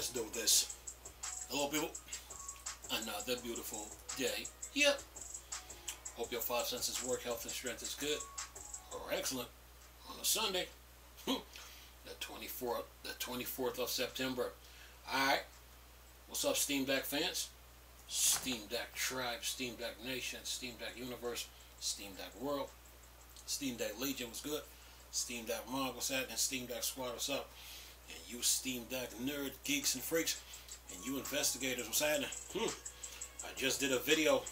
let's do this. Hello, people. Another beautiful day. Yep. Hope your five senses work, health, and strength is good or excellent on a Sunday. the 24th of September. Alright. What's up, Steam Deck fans? Steam Deck Tribe, Steam Deck Nation, Steam Deck Universe, Steam Deck World, Steam Deck Legion, what's good? Steam Deck Mog, what's happening? Steam Deck Squad, what's up? And you Steam Deck nerd, geeks, and freaks, and you investigators, what's happening? I just did a video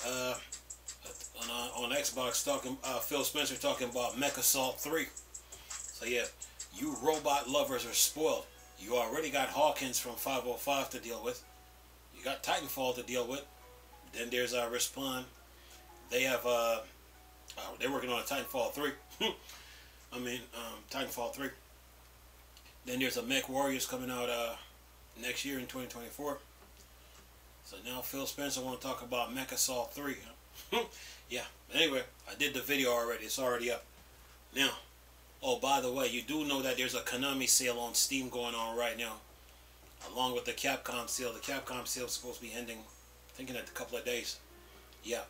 on Xbox talking, Phil Spencer talking about MechAssault 3. So yeah, you robot lovers are spoiled. You already got Hawkins from 505 to deal with. You got Titanfall to deal with. Then there's Respawn. They have they're working on a Titanfall 3. Titanfall 3. Then there's a Mech Warriors coming out next year in 2024. So now Phil Spencer want to talk about MechAssault 3. Yeah. Anyway, I did the video already. It's already up. Now, oh, by the way, you do know that there's a Konami sale on Steam going on right now, along with the Capcom sale. The Capcom sale is supposed to be ending, I think, in a couple of days. Yeah.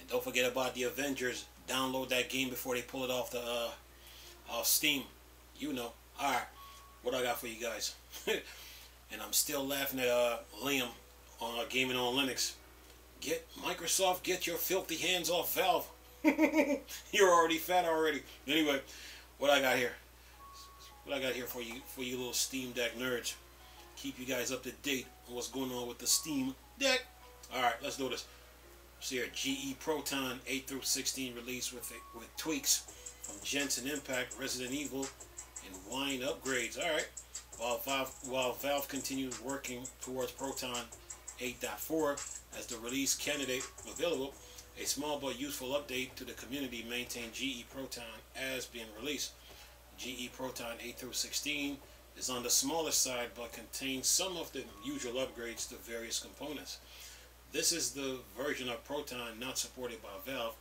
And don't forget about the Avengers. Download that game before they pull it off the off Steam. You know. Alright. What I got for you guys. And I'm still laughing at Liam on Gaming on Linux. Microsoft, get your filthy hands off Valve. You're already fat already. Anyway, what I got here? What I got here for you little Steam Deck nerds. Keep you guys up to date on what's going on with the Steam Deck. Alright, let's do this. See here, GE Proton 8 through 16 release with tweaks from Genshin Impact, Resident Evil, and Wine upgrades. Alright. While Valve continues working towards Proton 8.4 as the release candidate available, a small but useful update to the community maintained GE Proton as being released. GE Proton 8 through 16 is on the smaller side but contains some of the usual upgrades to various components. This is the version of Proton not supported by Valve,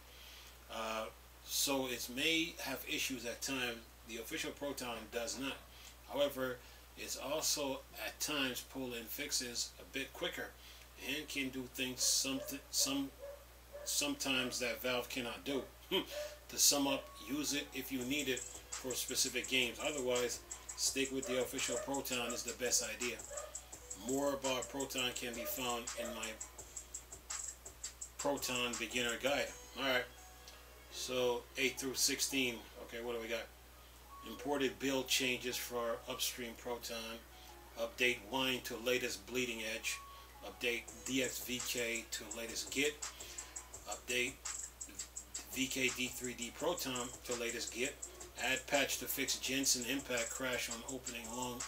so it may have issues at times. The official Proton does not. However, it's also at times pull in fixes a bit quicker and can do things sometimes that Valve cannot do. To sum up, use it if you need it for specific games. Otherwise, stick with the official Proton is the best idea. More about Proton can be found in my Proton beginner guide. Alright, so 8 through 16. Okay, what do we got? Imported build changes for upstream Proton. Update Wine to latest bleeding edge. Update DXVK to latest Git. Update VKD3D Proton to latest Git. Add patch to fix Genshin Impact crash on opening long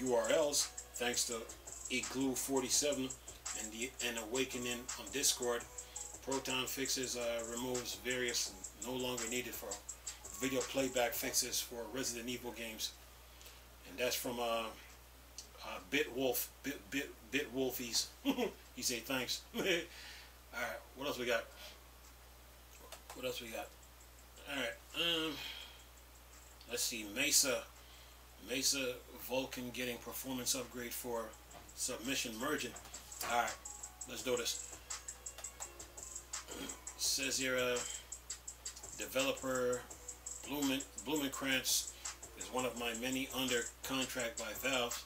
URLs thanks to Igloo47 and Awakening on Discord. Proton fixes removes various no longer needed for video playback fixes for Resident Evil games. And that's from Bitwolfies. He say thanks. Alright, what else we got? Alright, let's see. Mesa Vulcan getting performance upgrade for submission merging. Alright, let's do this. Says here, developer Blumenkrantz is one of my many under contract by Valve,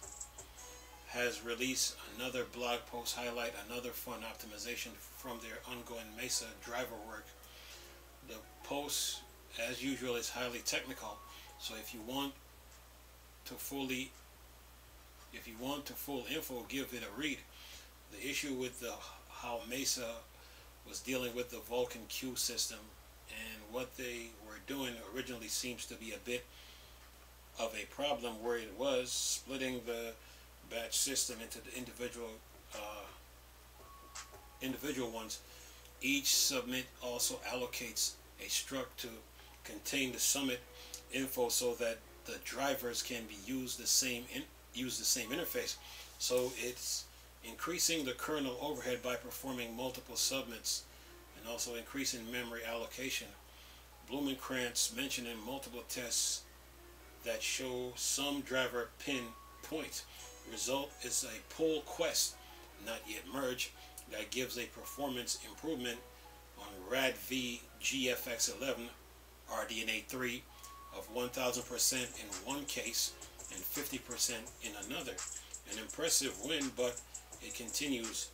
has released another blog post highlight another fun optimization from their ongoing Mesa driver work. The post, as usual, is highly technical, so if you want to full info, give it a read. The issue with how Mesa was dealing with the Vulcan Q system and what they were doing originally seems to be a bit of a problem, where it was splitting the batch system into the individual ones. Each submit also allocates a struct to contain the summit info so that the drivers can be used the same interface. So it's increasing the kernel overhead by performing multiple submits and also increasing memory allocation. Blumenkrantz mentioned in multiple tests that show some driver pin points result is a pull quest, not yet merged, that gives a performance improvement on RADV GFX11 RDNA 3 of 1000% in one case and 50% in another. An impressive win, but it continues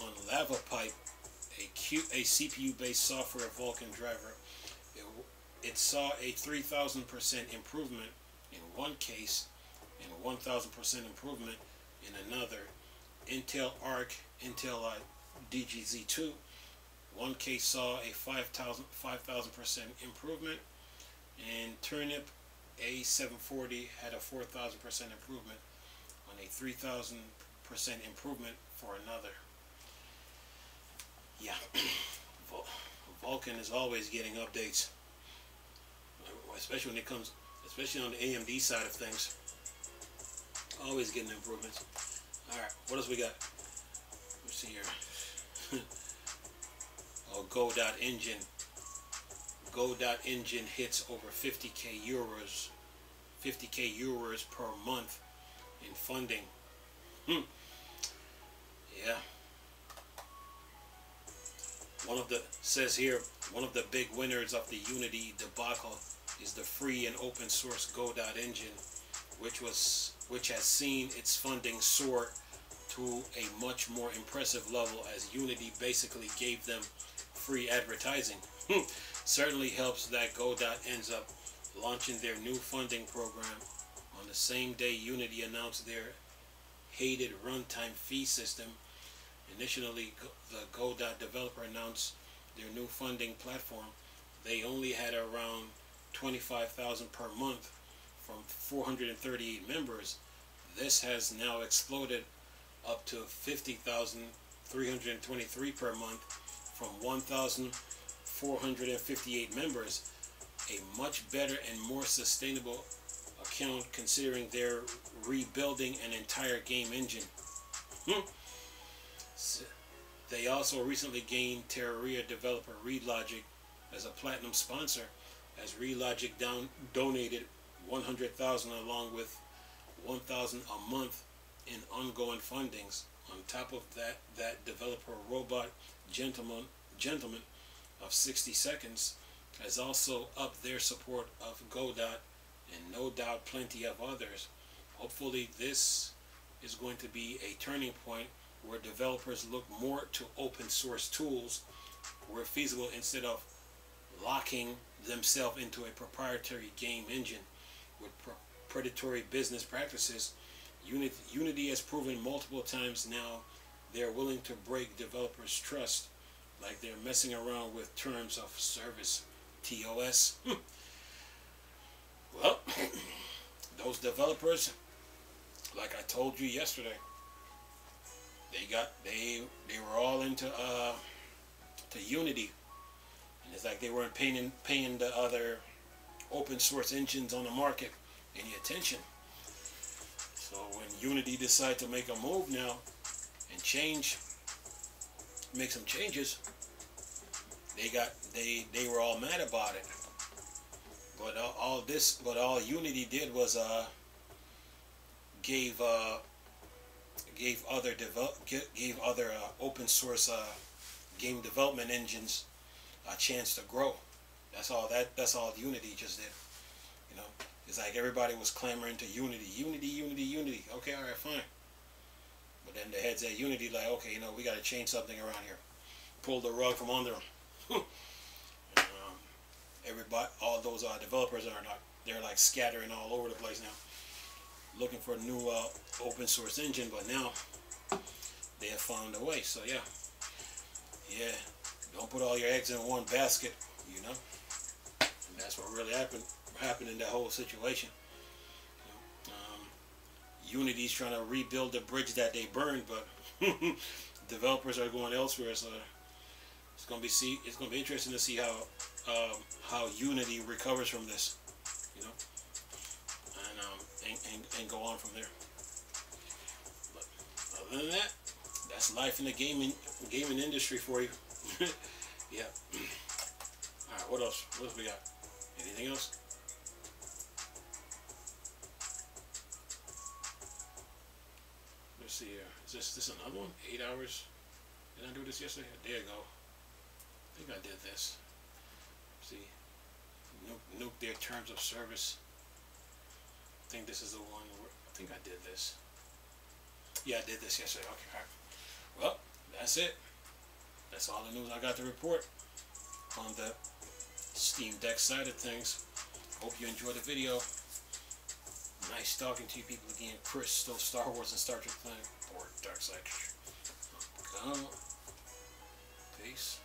on Lava Pipe, a CPU-based software Vulkan driver. It saw a 3000% improvement in one case and 1000% improvement in another. Intel Arc, Intel DGZ2, one case saw a 5,000% improvement, and Turnip A740 had a 4,000% improvement on a 3,000% improvement for another. Yeah, Vulkan is always getting updates, especially when it comes, especially on the AMD side of things. Always getting improvements. All right, what else we got? Let's see here. Oh, Go.Engine. Go.Engine hits over 50k euros per month in funding. Yeah. Says here, one of the big winners of the Unity debacle is the free and open source Go.Engine, which has seen its funding soar to a much more impressive level as Unity basically gave them free advertising. Certainly helps that Godot ends up launching their new funding program on the same day Unity announced their hated runtime fee system. Initially, the Godot developer announced their new funding platform. They only had around 25,000 per month from 438 members. This has now exploded up to 50,323 per month from 1,458 members. A much better and more sustainable account considering they're rebuilding an entire game engine. They also recently gained Terraria developer ReadLogic as a platinum sponsor, as ReadLogic donated 100,000 along with 1,000 a month in ongoing fundings. On top of that developer Robot Gentleman of 60 Seconds has also upped their support of Godot, and no doubt plenty of others. Hopefully this is going to be a turning point where developers look more to open source tools where feasible instead of locking themselves into a proprietary game engine with predatory business practices. Unity has proven multiple times now they're willing to break developers' trust, like they're messing around with terms of service, TOS. Well, those developers, like I told you yesterday, they were all into to Unity, and it's like they weren't paying the other open source engines on the market any attention. So when Unity decided to make a move now and make some changes, they were all mad about it. But all Unity did was gave other open source game development engines a chance to grow. That's all Unity just did. You know, it's like everybody was clamoring to Unity. Okay, all right, fine. But then the heads at Unity like, okay, you know, we got to change something around here. Pull the rug from under them. Everybody, all those developers they're like scattering all over the place now, looking for a new open source engine. But now they have found a way. So yeah, don't put all your eggs in one basket, you know. And that's what really happened in that whole situation. Unity's trying to rebuild the bridge that they burned, but developers are going elsewhere. So it's gonna be interesting to see how Unity recovers from this, you know, and go on from there. But other than that, that's life in the gaming industry for you. Yeah. All right. What else? What else we got? Anything else? Let's see here. Is this another one? 8 hours. Did I do this yesterday? There you go. I think I did this. See, nuke their terms of service. I think this is the one where I think I did this. Yeah, I did this yesterday. Okay, all right. Well, that's it. That's all the news I got to report on the Steam Deck side of things. Hope you enjoyed the video. Nice talking to you people again. Chris, still Star Wars and Star Trek playing. Or Dark Side. Peace.